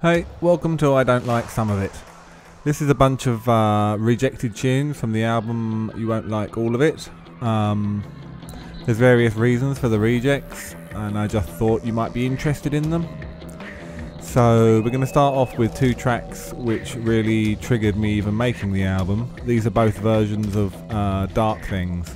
Hey, welcome to I Don't Like Some of It. This is a bunch of rejected tunes from the album You Won't Like All of It. There's various reasons for the rejects, and I just thought you might be interested in them. So we're going to start off with two tracks which really triggered me even making the album. These are both versions of Dark Things.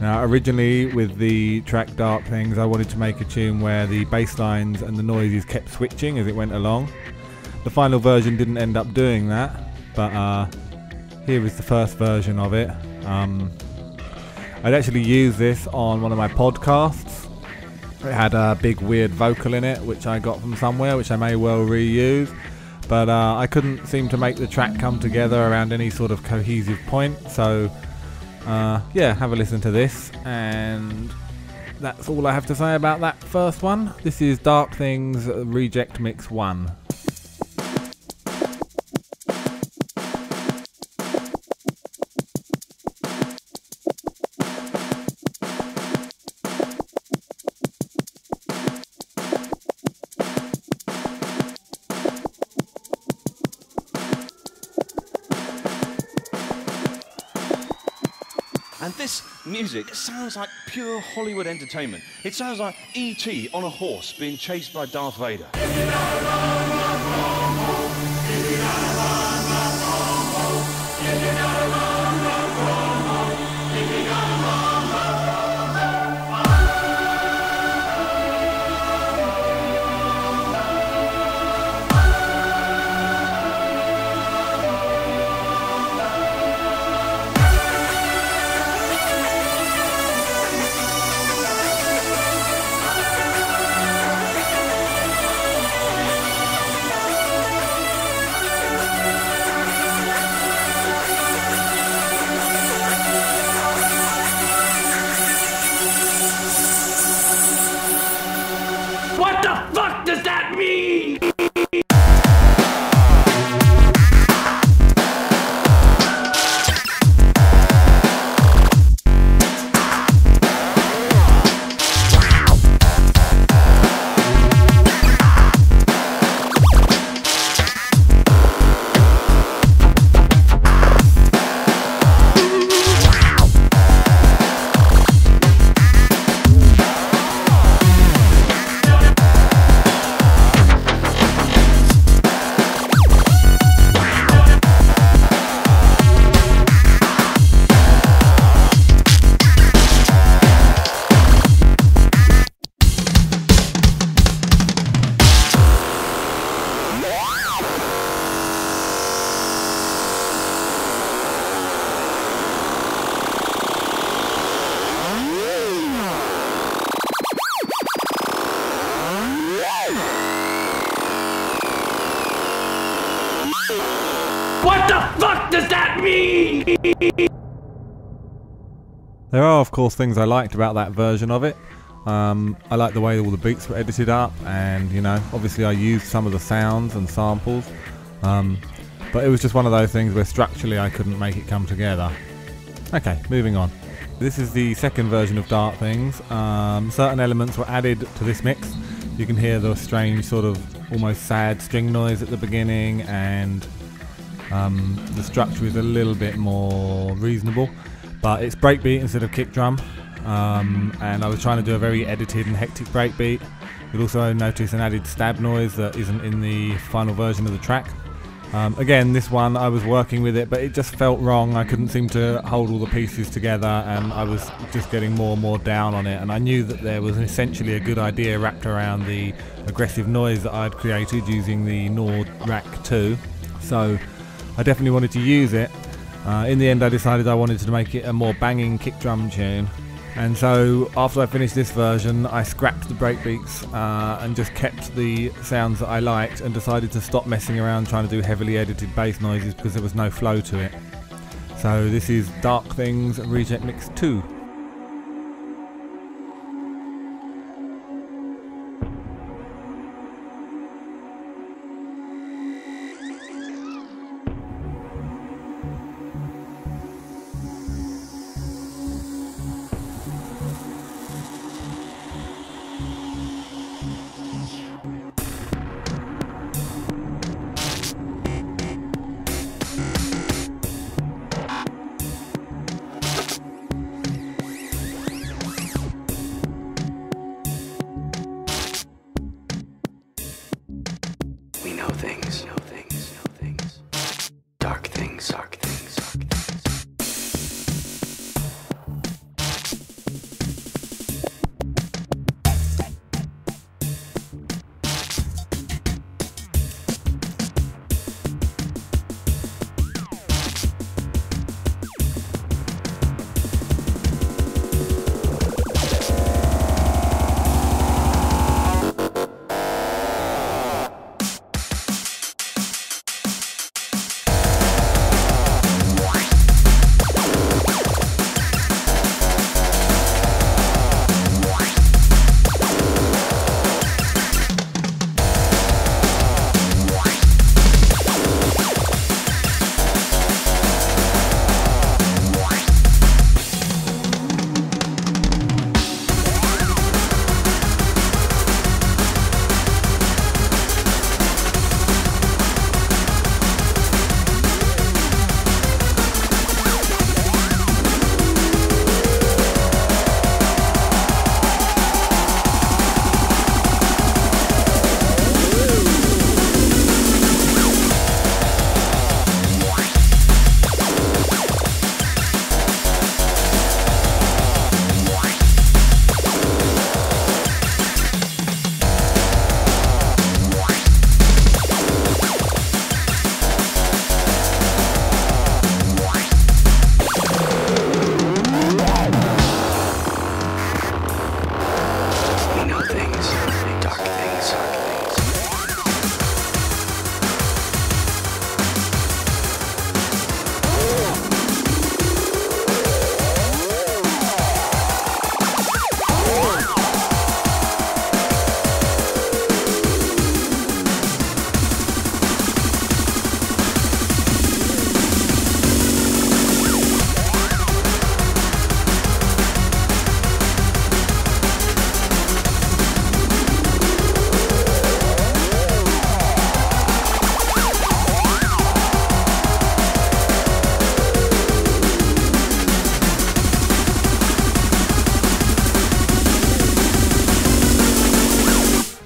Now, originally with the track Dark Things, I wanted to make a tune where the bass lines and the noises kept switching as it went along. The final version didn't end up doing that, but here is the first version of it. I'd actually used this on one of my podcasts. It had a big weird vocal in it, which I got from somewhere, which I may well reuse. But I couldn't seem to make the track come together around any sort of cohesive point, so yeah, have a listen to this, and that's all I have to say about that first one. This is Dark Things Reject Mix 1. And this music sounds like pure Hollywood entertainment. It sounds like E.T. on a horse being chased by Darth Vader. What the fuck does that mean? What the fuck does that mean? There are, of course, things I liked about that version of it. I like the way all the beats were edited up, and, you know, obviously I used some of the sounds and samples. But it was just one of those things where structurally I couldn't make it come together. Okay, moving on. This is the second version of Dark Things. Certain elements were added to this mix. You can hear the strange sort of almost sad string noise at the beginning, and the structure is a little bit more reasonable, but it's breakbeat instead of kick drum, and I was trying to do a very edited and hectic breakbeat. You'll also notice an added stab noise that isn't in the final version of the track. Again, this one I was working with it, but it just felt wrong. I couldn't seem to hold all the pieces together, and I was just getting more and more down on it, and I knew that there was essentially a good idea wrapped around the aggressive noise that I'd created using the Nord Rack 2, so I definitely wanted to use it. In the end I decided I wanted to make it a more banging kick drum tune, and so after I finished this version I scrapped the breakbeats and just kept the sounds that I liked, and decided to stop messing around trying to do heavily edited bass noises because there was no flow to it. So this is Dark Things Reject Mix 2. things. Dark things.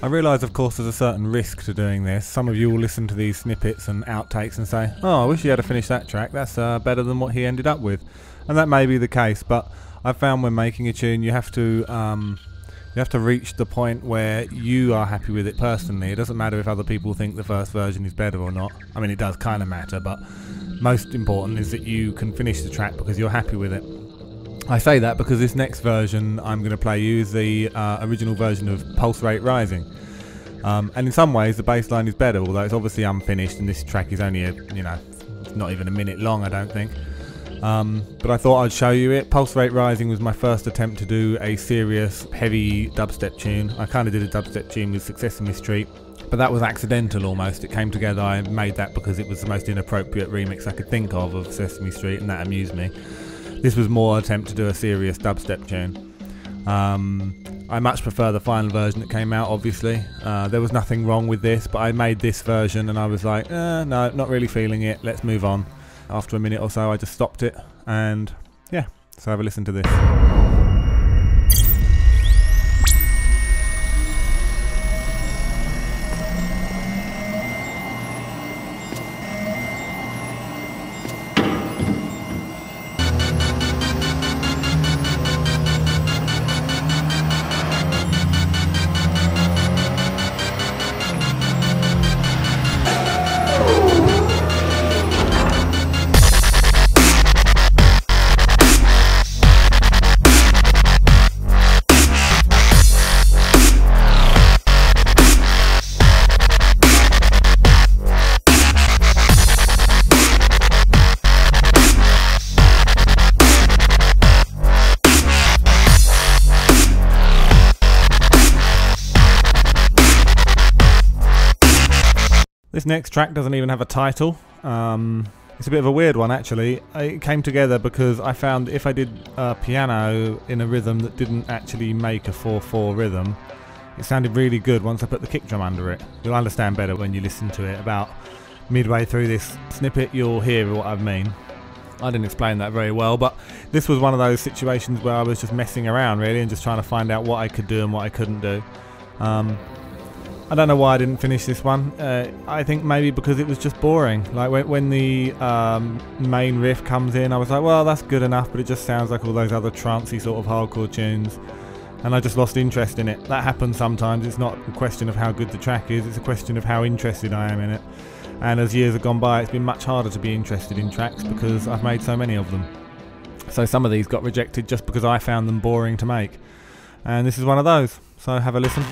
I realise, of course, there's a certain risk to doing this. Some of you will listen to these snippets and outtakes and say, oh, I wish he had to finish that track, that's better than what he ended up with. And that may be the case, but I've found when making a tune you have to reach the point where you are happy with it personally. It doesn't matter if other people think the first version is better or not. I mean, it does kind of matter, but most important is that you can finish the track because you're happy with it. I say that because this next version I'm going to play you is the original version of Pulse Rate Rising. And in some ways the bass line is better, although it's obviously unfinished and this track is only not even a minute long, I don't think. But I thought I'd show you it. Pulse Rate Rising was my first attempt to do a serious, heavy dubstep tune. I kind of did a dubstep tune with Sesame Street, but that was accidental almost. It came together, I made that because it was the most inappropriate remix I could think of Sesame Street, and that amused me. This was more an attempt to do a serious dubstep tune. I much prefer the final version that came out, obviously. There was nothing wrong with this, but I made this version and I was like, no, not really feeling it, let's move on. After a minute or so I just stopped it, and yeah, so have a listen to this. This next track doesn't even have a title. It's a bit of a weird one actually. It came together because I found if I did piano in a rhythm that didn't actually make a 4/4 rhythm, it sounded really good once I put the kick drum under it. You'll understand better when you listen to it. About midway through this snippet you'll hear what I mean. I didn't explain that very well, but this was one of those situations where I was just messing around really and just trying to find out what I could do and what I couldn't do. I don't know why I didn't finish this one. I think maybe because it was just boring. Like when the main riff comes in, I was like, well, that's good enough, but it just sounds like all those other trancey sort of hardcore tunes. And I just lost interest in it. That happens sometimes. It's not a question of how good the track is, it's a question of how interested I am in it. And as years have gone by, it's been much harder to be interested in tracks because I've made so many of them. So some of these got rejected just because I found them boring to make. And this is one of those. So have a listen.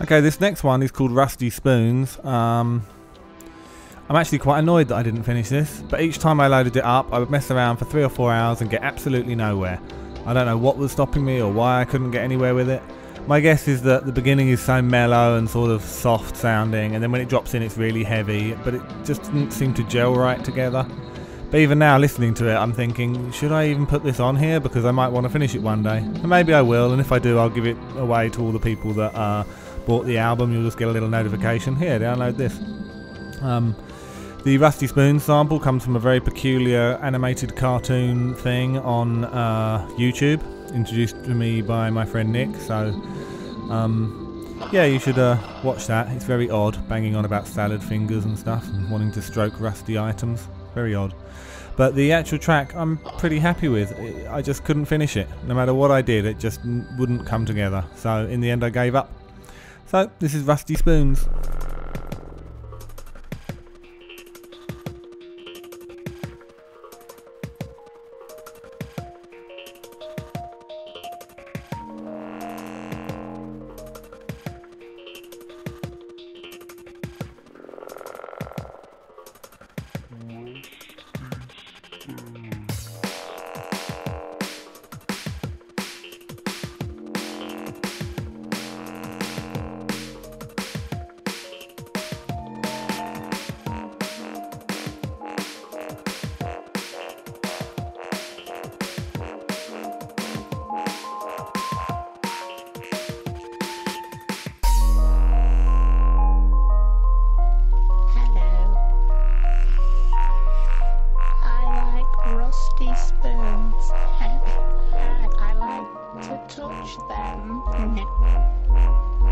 Okay, this next one is called Rusty Spoons. I'm actually quite annoyed that I didn't finish this, but each time I loaded it up I would mess around for 3 or 4 hours and get absolutely nowhere. I don't know what was stopping me or why I couldn't get anywhere with it. My guess is that the beginning is so mellow and sort of soft sounding, and then when it drops in it's really heavy, but it just didn't seem to gel right together. But even now, listening to it, I'm thinking, should I even put this on here? Because I might want to finish it one day. And maybe I will, and if I do, I'll give it away to all the people that bought the album. You'll just get a little notification. Here, download this. The Rusty Spoons sample comes from a very peculiar animated cartoon thing on YouTube, introduced to me by my friend Nick. So, yeah, you should watch that. It's very odd, banging on about salad fingers and stuff, and wanting to stroke rusty items. Very odd. But the actual track I'm pretty happy with. I just couldn't finish it. No matter what I did, it just wouldn't come together. So in the end I gave up. So this is Rusty Spoons.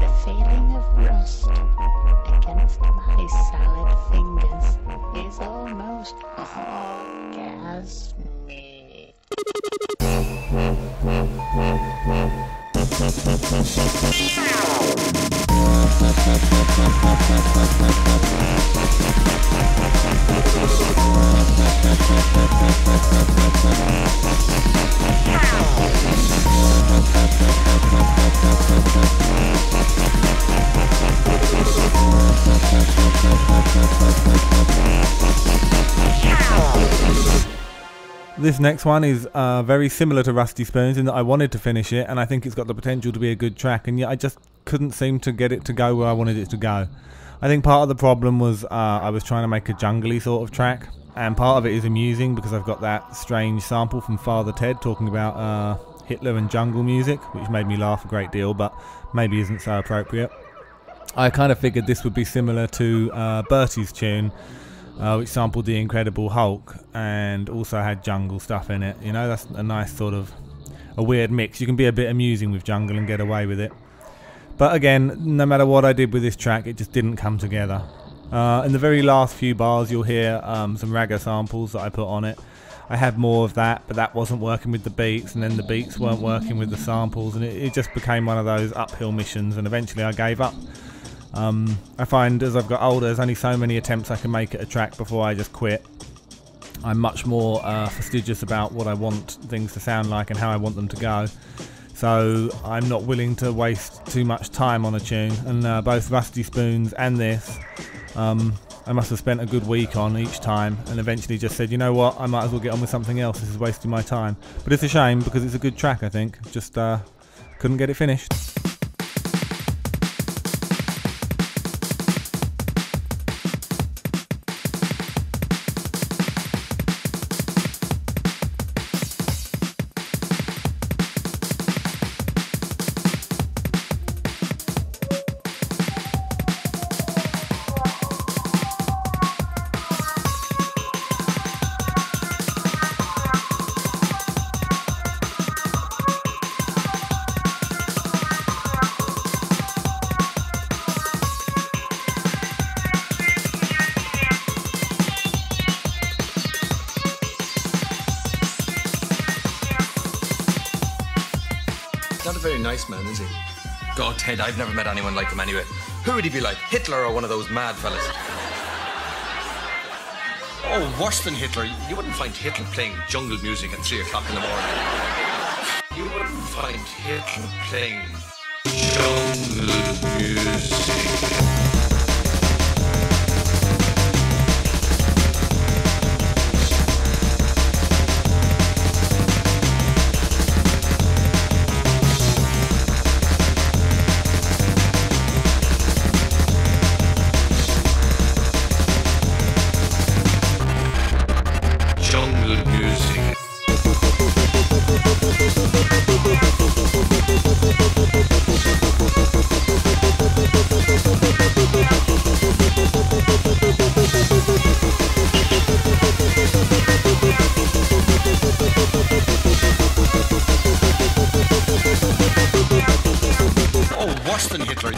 The feeling of rust against my salad fingers is almost orgasmic. This next one is very similar to Rusty Spoons in that I wanted to finish it, and I think it's got the potential to be a good track, and yet I just couldn't seem to get it to go where I wanted it to go. I think part of the problem was I was trying to make a jungly sort of track, and part of it is amusing because I've got that strange sample from Father Ted talking about Hitler and jungle music, which made me laugh a great deal, but maybe isn't so appropriate. I kind of figured this would be similar to Bertie's tune, which sampled the Incredible Hulk and also had jungle stuff in it. You know, that's a nice sort of a weird mix. You can be a bit amusing with jungle and get away with it. But again, no matter what I did with this track, it just didn't come together. In the very last few bars, you'll hear some ragga samples that I put on it. I had more of that, but that wasn't working with the beats, and then the beats weren't working with the samples, and it just became one of those uphill missions, and eventually I gave up. I find as I've got older, there's only so many attempts I can make at a track before I just quit. I'm much more fastidious about what I want things to sound like and how I want them to go. So I'm not willing to waste too much time on a tune, and both Rusty Spoons and this, I must have spent a good week on each time, and eventually just said, you know what, I might as well get on with something else, this is wasting my time. But it's a shame because it's a good track, I think, just couldn't get it finished. Not a very nice man, is he? God, Ted, I've never met anyone like him anyway. Who would he be like? Hitler or one of those mad fellas? Oh, worse than Hitler. You wouldn't find Hitler playing jungle music at 3 o'clock in the morning. You wouldn't find Hitler playing jungle music. Oh, worse than Hitler.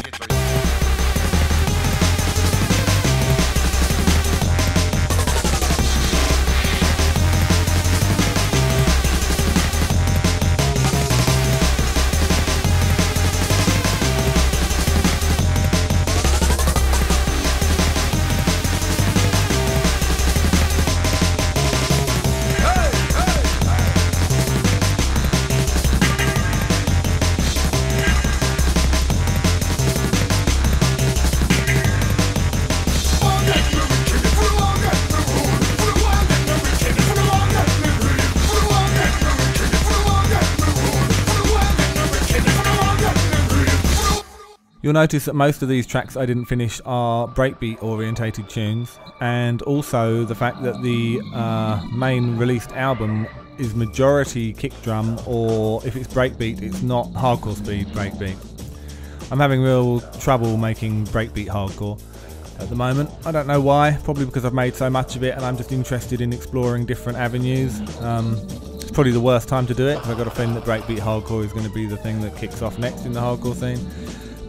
You'll notice that most of these tracks I didn't finish are breakbeat orientated tunes, and also the fact that the main released album is majority kick drum, or if it's breakbeat it's not hardcore speed breakbeat. I'm having real trouble making breakbeat hardcore at the moment. I don't know why, probably because I've made so much of it and I'm just interested in exploring different avenues. It's probably the worst time to do it because I've got a feeling that breakbeat hardcore is going to be the thing that kicks off next in the hardcore scene.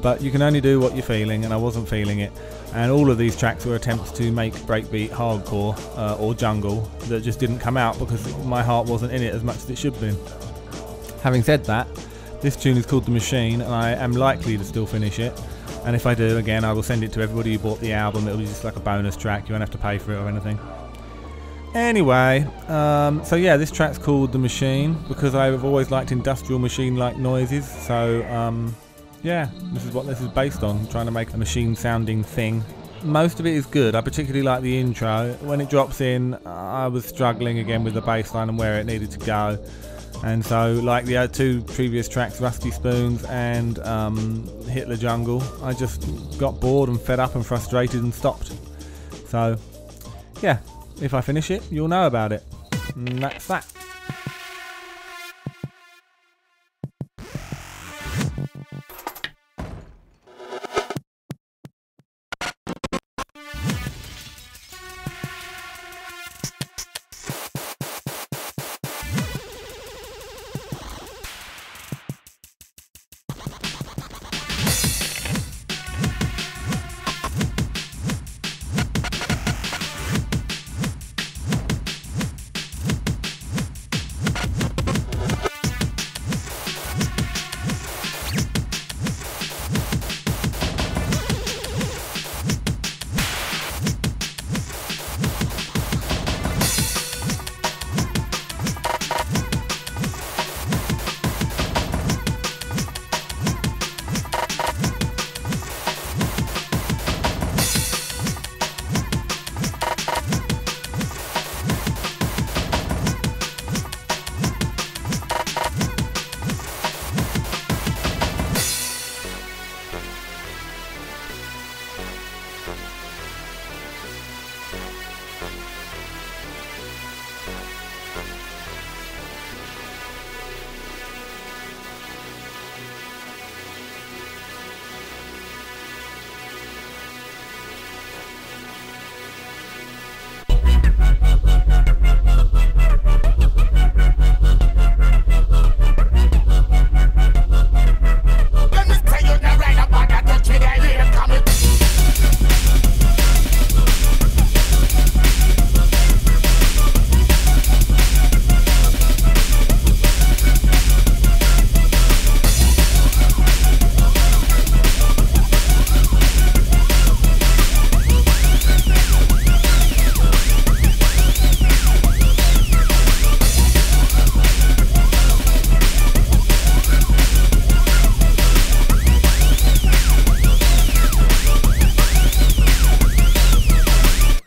But you can only do what you're feeling, and I wasn't feeling it. And all of these tracks were attempts to make breakbeat hardcore or jungle that just didn't come out because my heart wasn't in it as much as it should have been. Having said that, this tune is called The Machine, and I am likely to still finish it. And if I do, again, I will send it to everybody who bought the album. It'll be just like a bonus track. You won't have to pay for it or anything. Anyway, so yeah, this track's called The Machine because I've always liked industrial machine-like noises. So yeah, this is what this is based on, trying to make a machine-sounding thing most of it is good. I particularly like the intro. When it drops in, I was struggling again with the bass line and where it needed to go. And so, like the two previous tracks, Rusty Spoons and Hitler Jungle, I just got bored and fed up and frustrated and stopped. So, yeah, if I finish it, you'll know about it. And that's that.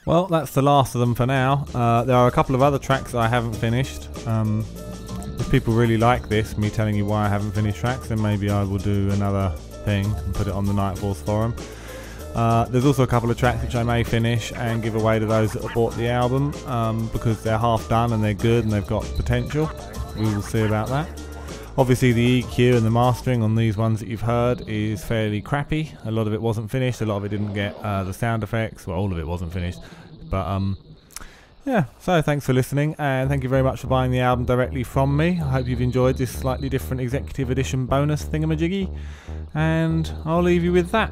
Well, that's the last of them for now. There are a couple of other tracks that I haven't finished. If people really like this, me telling you why I haven't finished tracks, then maybe I will do another thing and put it on the Nightfalls forum. There's also a couple of tracks which I may finish and give away to those that have bought the album, because they're half done and they're good and they've got potential. We will see about that. Obviously the EQ and the mastering on these ones that you've heard is fairly crappy. A lot of it wasn't finished, a lot of it didn't get the sound effects, well, all of it wasn't finished. But yeah, so thanks for listening, and thank you very much for buying the album directly from me. I hope you've enjoyed this slightly different executive edition bonus thingamajiggy, and I'll leave you with that.